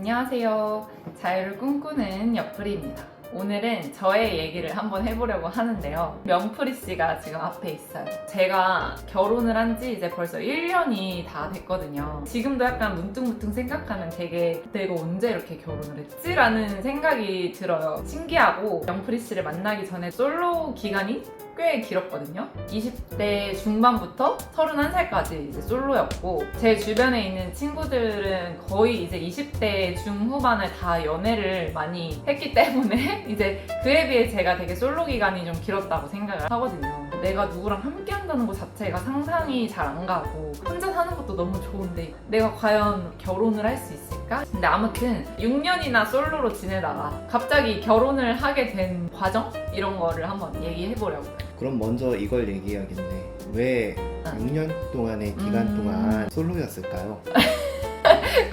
안녕하세요. 자유를 꿈꾸는 옆프리입니다. 오늘은 저의 얘기를 한번 해보려고 하는데요. 명프리 씨가 지금 앞에 있어요. 제가 결혼을 한 지 이제 벌써 1년이 다 됐거든요. 지금도 약간 문득문득 생각하면 되게 내가 언제 이렇게 결혼을 했지? 라는 생각이 들어요. 신기하고 명프리 씨를 만나기 전에 솔로 기간이 꽤 길었거든요. 20대 중반부터 31살까지 이제 솔로였고, 제 주변에 있는 친구들은 거의 이제 20대 중후반을 다 연애를 많이 했기 때문에 이제 그에 비해 제가 되게 솔로 기간이 좀 길었다고 생각을 하거든요. 내가 누구랑 함께 한다는 것 자체가 상상이 잘 안 가고, 혼자 사는 것도 너무 좋은데 내가 과연 결혼을 할 수 있을까? 근데 아무튼 6년이나 솔로로 지내다가 갑자기 결혼을 하게 된 과정? 이런 거를 한번 얘기해보려고요. 그럼 먼저 이걸 얘기해야겠네. 왜 6년 동안의 기간 동안 솔로였을까요?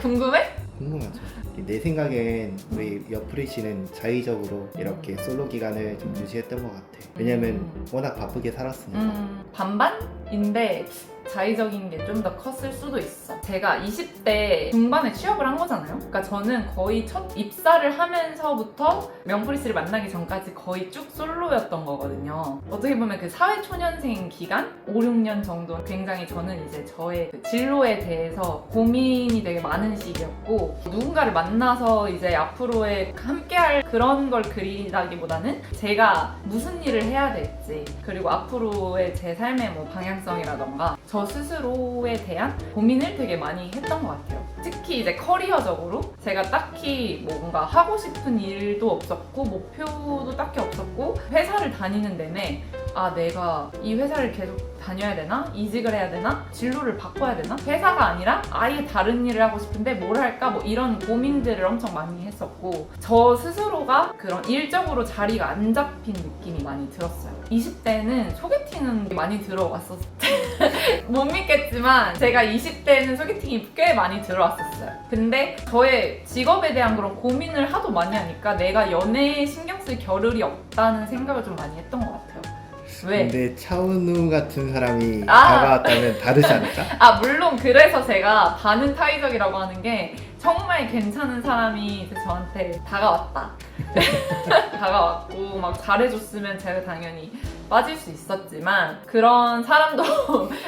궁금해? 궁금하죠. 내 생각엔 우리 옆프리 씨는 자의적으로 이렇게 솔로 기간을 좀 유지했던 것 같아. 왜냐면 워낙 바쁘게 살았으니까. 반반인데 자의적인 게 좀 더 컸을 수도 있어. 제가 20대 중반에 취업을 한 거잖아요. 그러니까 저는 거의 첫 입사를 하면서부터 명프리 씨를 만나기 전까지 거의 쭉 솔로였던 거거든요. 어떻게 보면 그 사회초년생 기간? 5, 6년 정도 굉장히 저는 이제 저의 그 진로에 대해서 고민이 되게 많은 시기였고, 누군가를 만나서 이제 앞으로의 함께할 그런 걸 그리다기보다는 제가 무슨 일을 해야 될지, 그리고 앞으로의 제 삶의 뭐 방향성이라던가 저 스스로에 대한 고민을 되게 많이 했던 것 같아요. 특히 이제 커리어적으로 제가 딱히 뭔가 하고 싶은 일도 없었고, 목표도 딱히 없었고, 회사를 다니는 내내 내가 이 회사를 계속 다녀야 되나? 이직을 해야 되나? 진로를 바꿔야 되나? 회사가 아니라 아예 다른 일을 하고 싶은데 뭘 할까? 뭐 이런 고민들을 엄청 많이 했었고, 저 스스로가 그런 일적으로 자리가 안 잡힌 느낌이 많이 들었어요. 20대는 소개팅은 많이 들어왔었어요. 못 믿겠지만 제가 20대는 소개팅이 꽤 많이 들어왔었어요. 근데 저의 직업에 대한 그런 고민을 하도 많이 하니까 내가 연애에 신경 쓸 겨를이 없다는 생각을 좀 많이 했던 것 같아요. 왜? 근데 차은우 같은 사람이 다가왔다면 다르지 않을까? 물론 그래서 제가 반은 타의적이라고 하는 게, 정말 괜찮은 사람이 이제 저한테 다가왔다. 다가왔고 막 잘해줬으면 제가 당연히 빠질 수 있었지만, 그런 사람도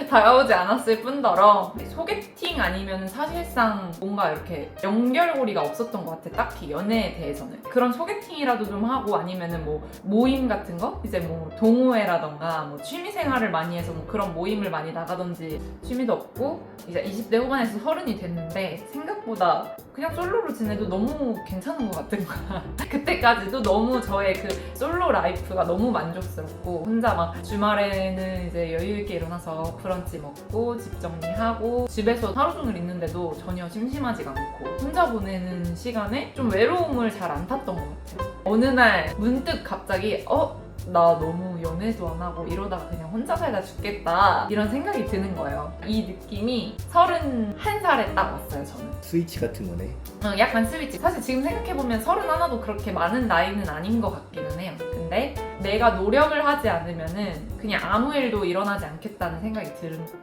다가오지 않았을 뿐더러 소개팅 아니면 사실상 뭔가 이렇게 연결고리가 없었던 것 같아. 딱히 연애에 대해서는. 그런 소개팅이라도 좀 하고, 아니면은 뭐 모임 같은 거, 이제 뭐 동호회라던가 뭐 취미생활을 많이 해서 뭐 그런 모임을 많이 나가던지, 취미도 없고 이제 20대 후반에서 30이 됐는데 생각보다 그냥 솔로로 지내도 너무 괜찮은 것 같은 거야. 그때까지도 너무 저의 그 솔로 라이프가 너무 만족스럽고, 혼자 막 주말에는 이제 여유있게 일어나서 브런치 먹고 집 정리하고 집에서 하루 종일 있는데도 전혀 심심하지가 않고, 혼자 보내는 시간에 좀 외로움을 잘 안 탔던 것 같아요. 어느 날 문득 갑자기 나 너무 연애도 안 하고 이러다가 그냥 혼자 살다 죽겠다, 이런 생각이 드는 거예요. 이 느낌이 31살에 딱 왔어요, 저는. 스위치 같은 거네. 약간 스위치. 사실 지금 생각해보면 31도 그렇게 많은 나이는 아닌 것 같기는 해요. 근데 내가 노력을 하지 않으면은 그냥 아무 일도 일어나지 않겠다는 생각이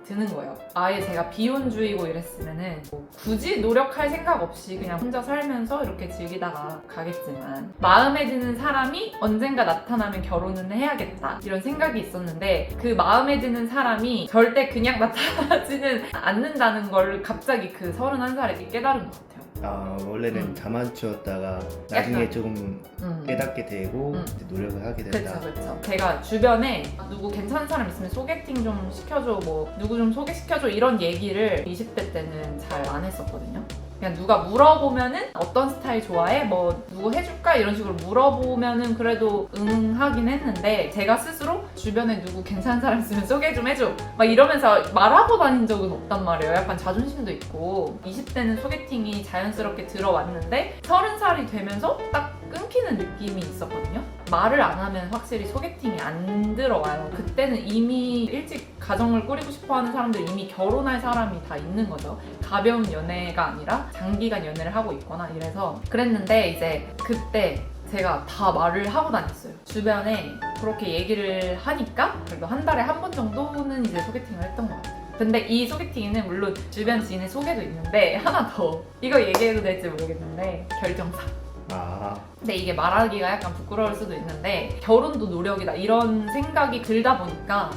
드는 거예요. 아예 제가 비혼주의고 이랬으면은 뭐 굳이 노력할 생각 없이 그냥 혼자 살면서 이렇게 즐기다가 가겠지만, 마음에 드는 사람이 언젠가 나타나면 결혼은 해야겠다, 이런 생각이 있었는데, 그 마음에 드는 사람이 절대 그냥 나타나지는 않는다는 걸 갑자기 그 31살에 깨달은 것 같아요. 원래는 자만추였다가 나중에 약간. 조금 깨닫게 되고 이제 노력을 하게 된다. 그쵸. 제가 주변에 누구 괜찮은 사람 있으면 소개팅 좀 시켜줘, 뭐 누구 좀 소개시켜줘, 이런 얘기를 20대 때는 잘 안 했었거든요. 그냥 누가 물어보면은 어떤 스타일 좋아해? 뭐 누구 해줄까? 이런 식으로 물어보면은 그래도 하긴 했는데, 제가 스스로 주변에 누구 괜찮은 사람 있으면 소개 좀 해줘 막 이러면서 말하고 다닌 적은 없단 말이에요. 약간 자존심도 있고. 20대는 소개팅이 자연스럽게 들어왔는데 30살이 되면서 딱 끊기는 느낌이 있었거든요. 말을 안 하면 확실히 소개팅이 안 들어와요. 그때는 이미 일찍 가정을 꾸리고 싶어하는 사람들, 이미 결혼할 사람이 다 있는 거죠. 가벼운 연애가 아니라 장기간 연애를 하고 있거나 이래서. 그랬는데 이제 그때 제가 다 말을 하고 다녔어요. 주변에 그렇게 얘기를 하니까 그래도 한 달에 한 번 정도는 이제 소개팅을 했던 것 같아요. 근데 이 소개팅에는 물론 주변 지인의 소개도 있는데 하나 더 이거 얘기해도 될지 모르겠는데 결정사. 아, 근데 이게 말하기가 약간 부끄러울 수도 있는데 결혼도 노력이다 이런 생각이 들다 보니까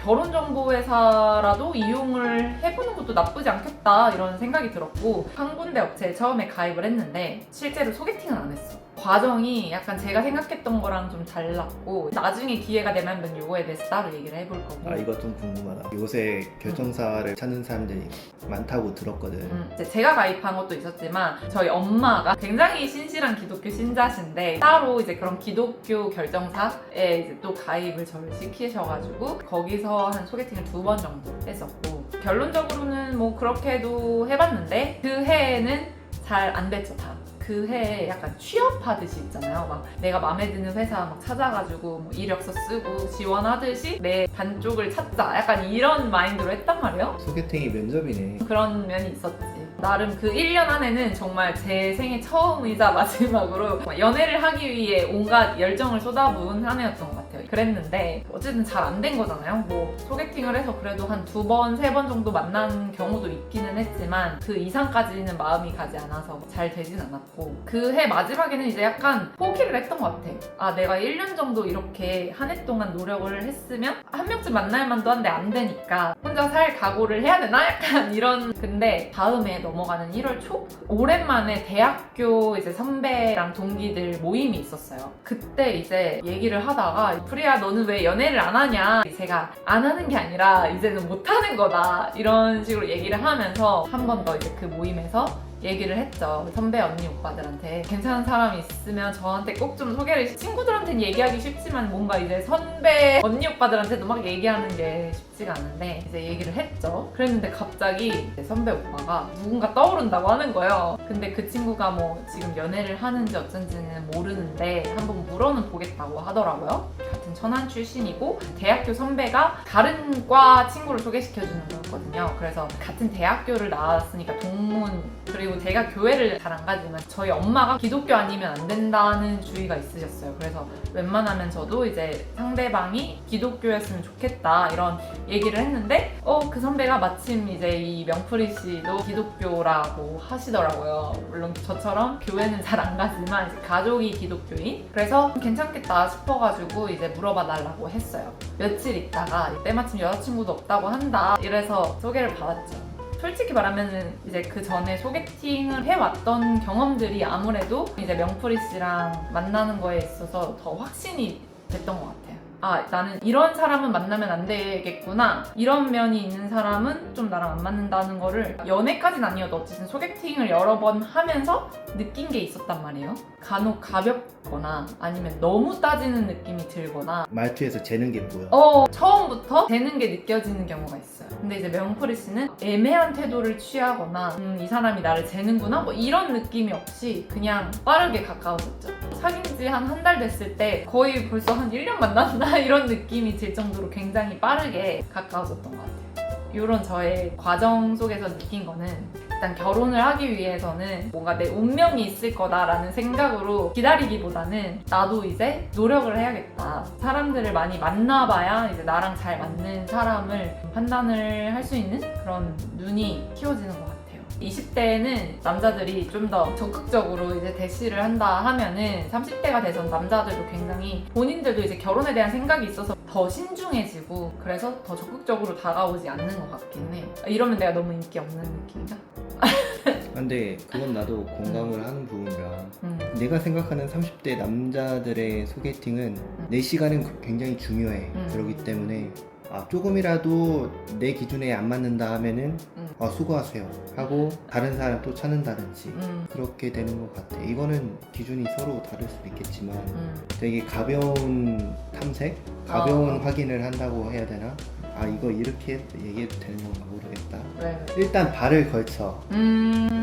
결혼정보회사라도 이용을 해보는 것도 나쁘지 않겠다 이런 생각이 들었고 한 군데 업체에 처음에 가입을 했는데 실제로 소개팅은 안 했어. 과정이 약간 제가 생각했던 거랑 좀 달랐고 나중에 기회가 되면 요거에 대해서 따로 얘기를 해볼 거고. 아 이거 좀 궁금하다. 요새 결정사를 찾는 사람들이 많다고 들었거든. 이제 제가 가입한 것도 있었지만 저희 엄마가 굉장히 신실한 기독교 신자신데 따로 이제 그런 기독교 결정사에 이제 또 가입을 저를 시키셔가지고 거기서 한 소개팅을 2번 정도 했었고 결론적으로는 뭐 그렇게도 해봤는데 그 해에는 잘 안 됐죠 다. 그 해에 약간 취업하듯이 있잖아요. 막 내가 마음에 드는 회사 막 찾아가지고 뭐 이력서 쓰고 지원하듯이 내 반쪽을 찾자. 약간 이런 마인드로 했단 말이에요. 소개팅이 면접이네. 그런 면이 있었지. 나름 그 1년 안에는 정말 제 생애 처음이자 마지막으로 연애를 하기 위해 온갖 열정을 쏟아부은 한 해였던 것 같아요. 그랬는데 어쨌든 잘 안 된 거잖아요. 뭐 소개팅을 해서 그래도 한 2번, 3번 정도 만난 경우도 있기는 했지만 그 이상까지는 마음이 가지 않아서 잘 되진 않았고 그 해 마지막에는 이제 약간 포기를 했던 것 같아. 아 내가 1년 정도 이렇게 한 해 동안 노력을 했으면 한 명쯤 만날 만도 한데 안 되니까 혼자 살 각오를 해야 되나? 약간 이런. 근데 다음에 넘어가는 1월 초? 오랜만에 대학교 이제 선배랑 동기들 모임이 있었어요. 그때 이제 얘기를 하다가 프리야 너는 왜 연애를 안 하냐? 제가 안 하는 게 아니라 이제는 못 하는 거다 이런 식으로 얘기를 하면서 한 번 더 이제 그 모임에서 얘기를 했죠. 선배 언니 오빠들한테 괜찮은 사람이 있으면 저한테 꼭 좀 소개를. 친구들한테는 얘기하기 쉽지만 뭔가 이제 선배 언니 오빠들한테도 막 얘기하는 게 쉽지가 않은데 이제 얘기를 했죠. 그랬는데 갑자기 이제 선배 오빠가 누군가 떠오른다고 하는 거예요. 근데 그 친구가 뭐 지금 연애를 하는지 어쩐지는 모르는데 한번 물어는 보겠다고 하더라고요. 같은 천안 출신이고 대학교 선배가 다른 과 친구를 소개시켜주는 거였거든요. 그래서 같은 대학교를 나왔으니까 동문, 그리고 제가 교회를 잘 안 가지만 저희 엄마가 기독교 아니면 안 된다는 주의가 있으셨어요. 그래서 웬만하면 저도 이제 상대방이 기독교였으면 좋겠다 이런 얘기를 했는데 그 선배가 마침 이제 이 명프리 씨도 기독교라고 하시더라고요. 물론 저처럼 교회는 잘 안 가지만 이제 가족이 기독교인. 그래서 괜찮겠다 싶어가지고 이제 물어봐 달라고 했어요. 며칠 있다가 때마침 여자친구도 없다고 한다 이래서 소개를 받았죠. 솔직히 말하면은 이제 그 전에 소개팅을 해왔던 경험들이 아무래도 이제 명프리 씨랑 만나는 거에 있어서 더 확신이 됐던 것 같아요. 아 나는 이런 사람은 만나면 안 되겠구나, 이런 면이 있는 사람은 좀 나랑 안 맞는다는 거를 연애까지는 아니어도 어쨌든 소개팅을 여러 번 하면서 느낀 게 있었단 말이에요. 간혹 가볍거나 아니면 너무 따지는 느낌이 들거나 말투에서 재는 게 보여. 처음부터 되는 게 느껴지는 경우가 있어요. 근데 이제 명프리 씨는 애매한 태도를 취하거나 이 사람이 나를 재는구나 뭐 이런 느낌이 없이 그냥 빠르게 가까워졌죠. 사귄 지 한 달 됐을 때 거의 벌써 한 1년 만났나 이런 느낌이 들 정도로 굉장히 빠르게 가까워졌던 것 같아요. 이런 저의 과정 속에서 느낀 거는 일단 결혼을 하기 위해서는 뭔가 내 운명이 있을 거다라는 생각으로 기다리기보다는 나도 이제 노력을 해야겠다. 사람들을 많이 만나봐야 이제 나랑 잘 맞는 사람을 판단을 할 수 있는 그런 눈이 키워지는 것 같아요. 20대에는 남자들이 좀 더 적극적으로 이제 대시를 한다 하면은 30대가 돼선 남자들도 굉장히 본인들도 이제 결혼에 대한 생각이 있어서 더 신중해지고 그래서 더 적극적으로 다가오지 않는 것 같긴 해. 이러면 내가 너무 인기 없는 느낌인가? 근데 그건 나도 공감을 하는 부분이라 내가 생각하는 30대 남자들의 소개팅은 내 시간은 굉장히 중요해. 그렇기 때문에 조금이라도 내 기준에 안 맞는다 하면은 수고하세요 하고 다른 사람 또 찾는다든지 그렇게 되는 것 같아. 이거는 기준이 서로 다를 수도 있겠지만 되게 가벼운 탐색? 가벼운 확인을 한다고 해야 되나? 이거 이렇게 얘기해도 되는 건가 모르겠다. 왜? 일단 발을 걸쳐.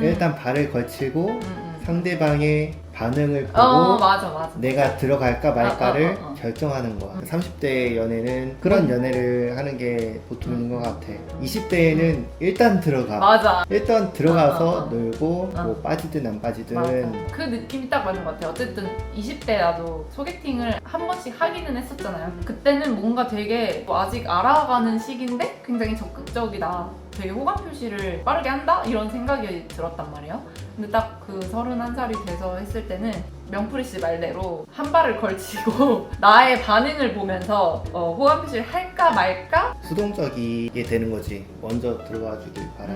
일단 발을 걸치고 상대방의 반응을 보고 맞아. 내가 들어갈까 말까를 어. 결정하는 거야. 30대 연애는 그런 연애를 하는 게 보통인 것 같아. 20대에는 일단 들어가. 맞아. 일단 들어가서 어. 놀고 어. 뭐 빠지든 안 빠지든 맞아. 그 느낌이 딱 맞는 것 같아요. 어쨌든 20대 나도 소개팅을 한 번씩 하기는 했었잖아요. 그때는 뭔가 되게 뭐 아직 알아가는 시기인데 굉장히 적극적이다. 되게 호감 표시를 빠르게 한다? 이런 생각이 들었단 말이에요. 근데 딱 그 31살이 돼서 했을 때는 명프리 씨 말대로 한 발을 걸치고 나의 반응을 보면서 호감 표시를 할까 말까? 수동적이게 되는 거지. 먼저 들어와 주길 바라.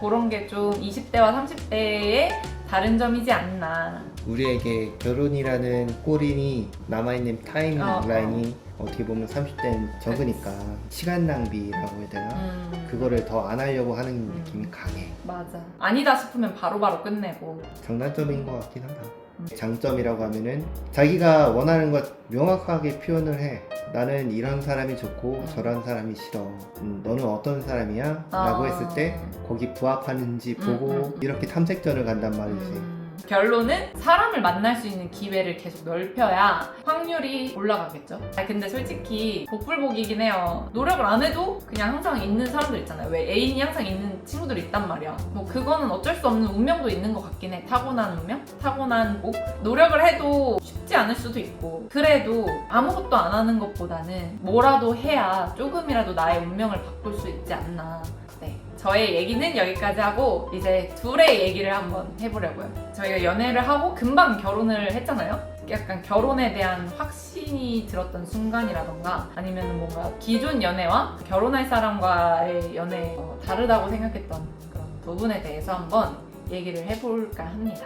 그런 게 좀 20대와 30대의 다른 점이지 않나. 우리에게 결혼이라는 꼬린이 남아있는 타임라인이 어떻게 보면 30대는 적으니까 시간 낭비라고 해야 되나? 그거를 더 안 하려고 하는 느낌이 강해. 맞아. 아니다 싶으면 바로바로 끝내고. 장단점인 것 같긴 하다. 장점이라고 하면은 자기가 원하는 것 명확하게 표현을 해. 나는 이런 사람이 좋고 저런 사람이 싫어. 너는 어떤 사람이야? 라고 했을 때 거기 부합하는지 보고 이렇게 탐색전을 간단 말이지. 결론은 사람을 만날 수 있는 기회를 계속 넓혀야 확률이 올라가겠죠. 근데 솔직히 복불복이긴 해요. 노력을 안 해도 그냥 항상 있는 사람들 있잖아요. 왜 애인이 항상 있는 친구들이 있단 말이야. 뭐 그거는 어쩔 수 없는 운명도 있는 것 같긴 해. 타고난 운명? 타고난 복? 노력을 해도 쉽지 않을 수도 있고, 그래도 아무것도 안 하는 것보다는 뭐라도 해야 조금이라도 나의 운명을 바꿀 수 있지 않나. 네, 저의 얘기는 여기까지 하고 이제 둘의 얘기를 한번 해보려고요. 저희가 연애를 하고 금방 결혼을 했잖아요. 약간 결혼에 대한 확신이 들었던 순간이라던가 아니면 뭔가 기존 연애와 결혼할 사람과의 연애 다르다고 생각했던 그런 부분에 대해서 한번 얘기를 해볼까 합니다.